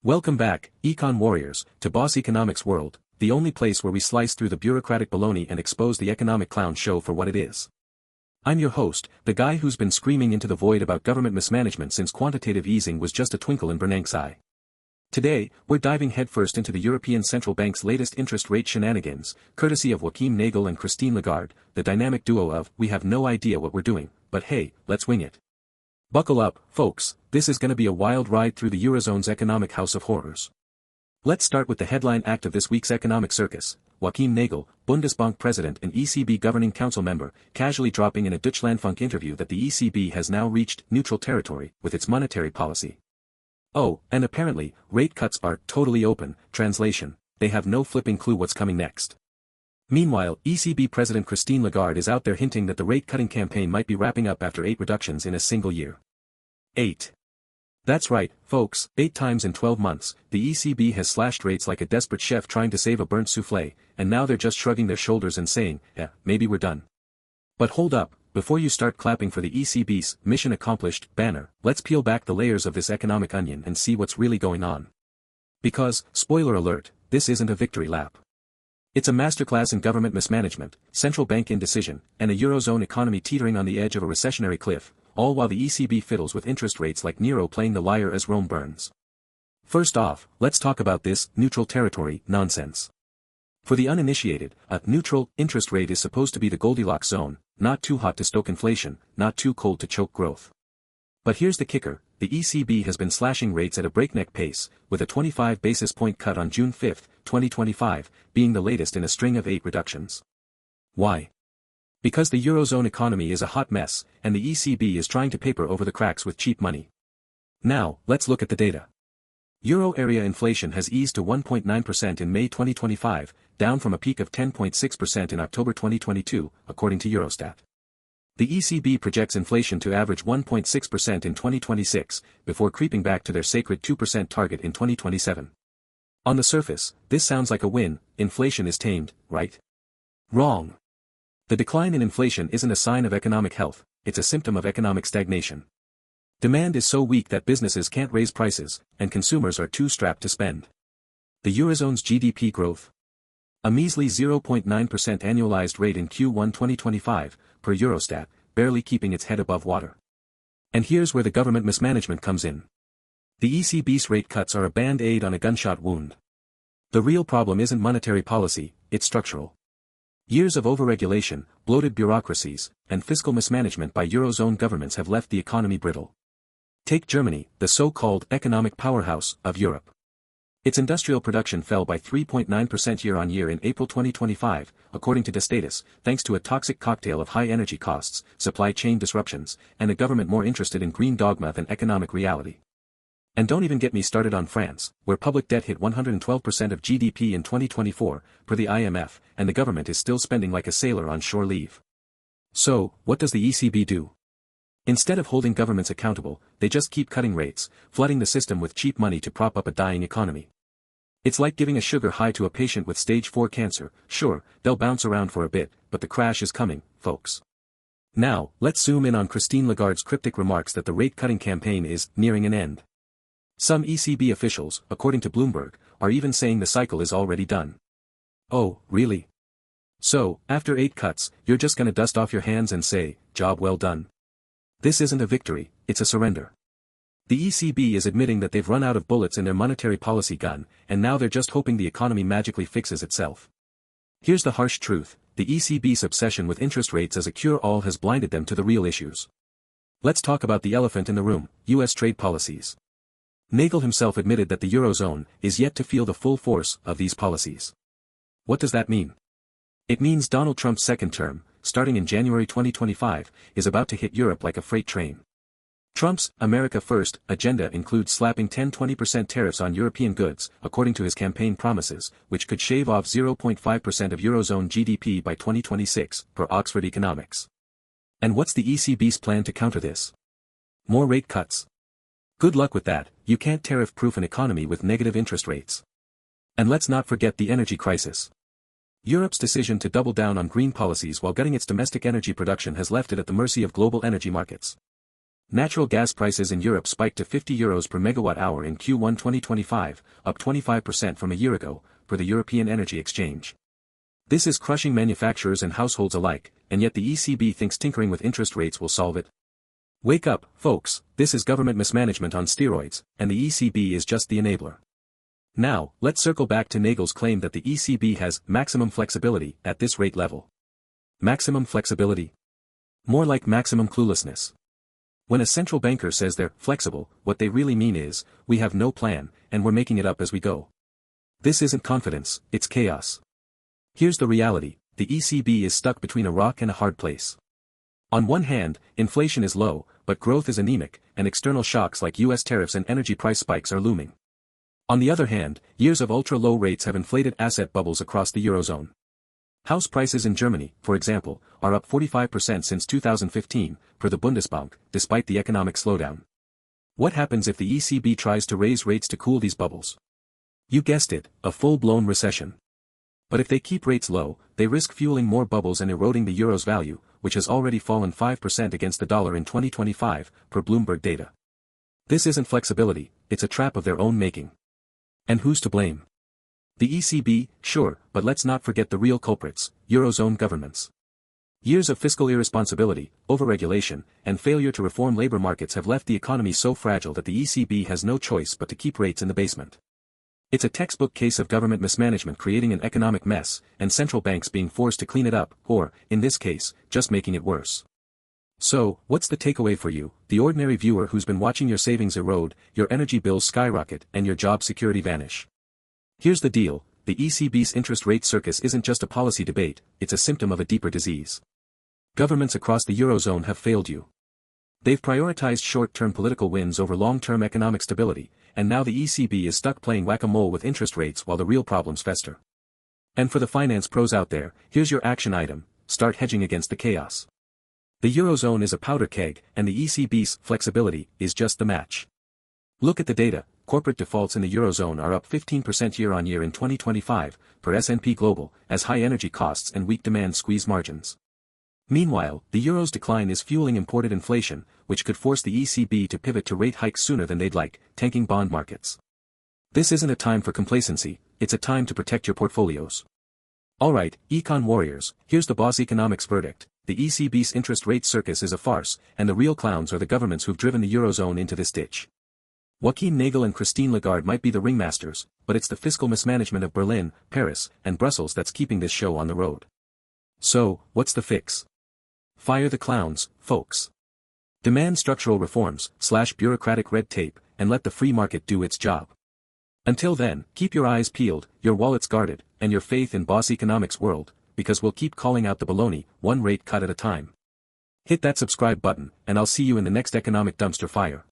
Welcome back, econ warriors, to Boss Economics World, the only place where we slice through the bureaucratic baloney and expose the economic clown show for what it is. I'm your host, the guy who's been screaming into the void about government mismanagement since quantitative easing was just a twinkle in Bernank's eye. Today, we're diving headfirst into the European Central Bank's latest interest rate shenanigans, courtesy of Joachim Nagel and Christine Lagarde, the dynamic duo of, we have no idea what we're doing, but hey, let's wing it. Buckle up, folks, this is gonna be a wild ride through the Eurozone's economic house of horrors. Let's start with the headline act of this week's economic circus, Joachim Nagel, Bundesbank president and ECB governing council member, casually dropping in a Deutschlandfunk interview that the ECB has now reached neutral territory with its monetary policy. Oh, and apparently, rate cuts are totally open, translation, they have no flipping clue what's coming next. Meanwhile, ECB President Christine Lagarde is out there hinting that the rate-cutting campaign might be wrapping up after 8 reductions in a single year. 8. That's right, folks, 8 times in 12 months, the ECB has slashed rates like a desperate chef trying to save a burnt soufflé, and now they're just shrugging their shoulders and saying, yeah, maybe we're done. But hold up, before you start clapping for the ECB's mission accomplished banner, let's peel back the layers of this economic onion and see what's really going on. Because, spoiler alert, this isn't a victory lap. It's a masterclass in government mismanagement, central bank indecision, and a Eurozone economy teetering on the edge of a recessionary cliff, all while the ECB fiddles with interest rates like Nero playing the lyre as Rome burns. First off, let's talk about this neutral territory nonsense. For the uninitiated, a neutral interest rate is supposed to be the Goldilocks zone, not too hot to stoke inflation, not too cold to choke growth. But here's the kicker, the ECB has been slashing rates at a breakneck pace, with a 25 basis point cut on June 5, 2025, being the latest in a string of 8 reductions. Why? Because the Eurozone economy is a hot mess, and the ECB is trying to paper over the cracks with cheap money. Now, let's look at the data. Euro area inflation has eased to 1.9% in May 2025, down from a peak of 10.6% in October 2022, according to Eurostat. The ECB projects inflation to average 1.6% in 2026, before creeping back to their sacred 2% target in 2027. On the surface, this sounds like a win, inflation is tamed, right? Wrong. The decline in inflation isn't a sign of economic health, it's a symptom of economic stagnation. Demand is so weak that businesses can't raise prices, and consumers are too strapped to spend. The Eurozone's GDP growth? A measly 0.9% annualized rate in Q1 2025, per Eurostat, barely keeping its head above water. And here's where the government mismanagement comes in. The ECB's rate cuts are a band-aid on a gunshot wound. The real problem isn't monetary policy, it's structural. Years of overregulation, bloated bureaucracies, and fiscal mismanagement by Eurozone governments have left the economy brittle. Take Germany, the so-called economic powerhouse of Europe. Its industrial production fell by 3.9% year-on-year in April 2025, according to Status, thanks to a toxic cocktail of high energy costs, supply chain disruptions, and a government more interested in green dogma than economic reality. And don't even get me started on France, where public debt hit 112% of GDP in 2024, per the IMF, and the government is still spending like a sailor on shore leave. So, what does the ECB do? Instead of holding governments accountable, they just keep cutting rates, flooding the system with cheap money to prop up a dying economy. It's like giving a sugar high to a patient with stage 4 cancer, sure, they'll bounce around for a bit, but the crash is coming, folks. Now, let's zoom in on Christine Lagarde's cryptic remarks that the rate-cutting campaign is nearing an end. Some ECB officials, according to Bloomberg, are even saying the cycle is already done. Oh, really? So, after 8 cuts, you're just gonna dust off your hands and say, job well done. This isn't a victory, it's a surrender. The ECB is admitting that they've run out of bullets in their monetary policy gun, and now they're just hoping the economy magically fixes itself. Here's the harsh truth, the ECB's obsession with interest rates as a cure-all has blinded them to the real issues. Let's talk about the elephant in the room, US trade policies. Nagel himself admitted that the Eurozone is yet to feel the full force of these policies. What does that mean? It means Donald Trump's second term, starting in January 2025, is about to hit Europe like a freight train. Trump's America First agenda includes slapping 10-20% tariffs on European goods, according to his campaign promises, which could shave off 0.5% of Eurozone GDP by 2026, per Oxford Economics. And what's the ECB's plan to counter this? More rate cuts. Good luck with that, you can't tariff-proof an economy with negative interest rates. And let's not forget the energy crisis. Europe's decision to double down on green policies while gutting its domestic energy production has left it at the mercy of global energy markets. Natural gas prices in Europe spiked to €50 per megawatt-hour in Q1 2025, up 25% from a year ago, per the European Energy Exchange. This is crushing manufacturers and households alike, and yet the ECB thinks tinkering with interest rates will solve it. Wake up, folks, this is government mismanagement on steroids, and the ECB is just the enabler. Now, let's circle back to Nagel's claim that the ECB has maximum flexibility at this rate level. Maximum flexibility? More like maximum cluelessness. When a central banker says they're flexible, what they really mean is, we have no plan, and we're making it up as we go. This isn't confidence, it's chaos. Here's the reality, the ECB is stuck between a rock and a hard place. On one hand, inflation is low, but growth is anemic, and external shocks like US tariffs and energy price spikes are looming. On the other hand, years of ultra-low rates have inflated asset bubbles across the Eurozone. House prices in Germany, for example, are up 45% since 2015, per the Bundesbank, despite the economic slowdown. What happens if the ECB tries to raise rates to cool these bubbles? You guessed it, a full-blown recession. But if they keep rates low, they risk fueling more bubbles and eroding the euro's value, which has already fallen 5% against the dollar in 2025, per Bloomberg data. This isn't flexibility, it's a trap of their own making. And who's to blame? The ECB, sure, but let's not forget the real culprits, Eurozone governments. Years of fiscal irresponsibility, overregulation, and failure to reform labor markets have left the economy so fragile that the ECB has no choice but to keep rates in the basement. It's a textbook case of government mismanagement creating an economic mess, and central banks being forced to clean it up, or, in this case, just making it worse. So, what's the takeaway for you, the ordinary viewer who's been watching your savings erode, your energy bills skyrocket, and your job security vanish? Here's the deal, the ECB's interest rate circus isn't just a policy debate, it's a symptom of a deeper disease. Governments across the Eurozone have failed you. They've prioritized short-term political wins over long-term economic stability, and now the ECB is stuck playing whack-a-mole with interest rates while the real problems fester. And for the finance pros out there, here's your action item, start hedging against the chaos. The Eurozone is a powder keg, and the ECB's flexibility is just the match. Look at the data, corporate defaults in the Eurozone are up 15% year-on-year in 2025, per S&P Global, as high energy costs and weak demand squeeze margins. Meanwhile, the euro's decline is fueling imported inflation, which could force the ECB to pivot to rate hikes sooner than they'd like, tanking bond markets. This isn't a time for complacency, it's a time to protect your portfolios. Alright, econ warriors, here's the boss economics verdict, the ECB's interest rate circus is a farce, and the real clowns are the governments who've driven the Eurozone into this ditch. Joachim Nagel and Christine Lagarde might be the ringmasters, but it's the fiscal mismanagement of Berlin, Paris, and Brussels that's keeping this show on the road. So, what's the fix? Fire the clowns, folks. Demand structural reforms, slash bureaucratic red tape, and let the free market do its job. Until then, keep your eyes peeled, your wallets guarded, and your faith in boss economics world, because we'll keep calling out the baloney, one rate cut at a time. Hit that subscribe button, and I'll see you in the next economic dumpster fire.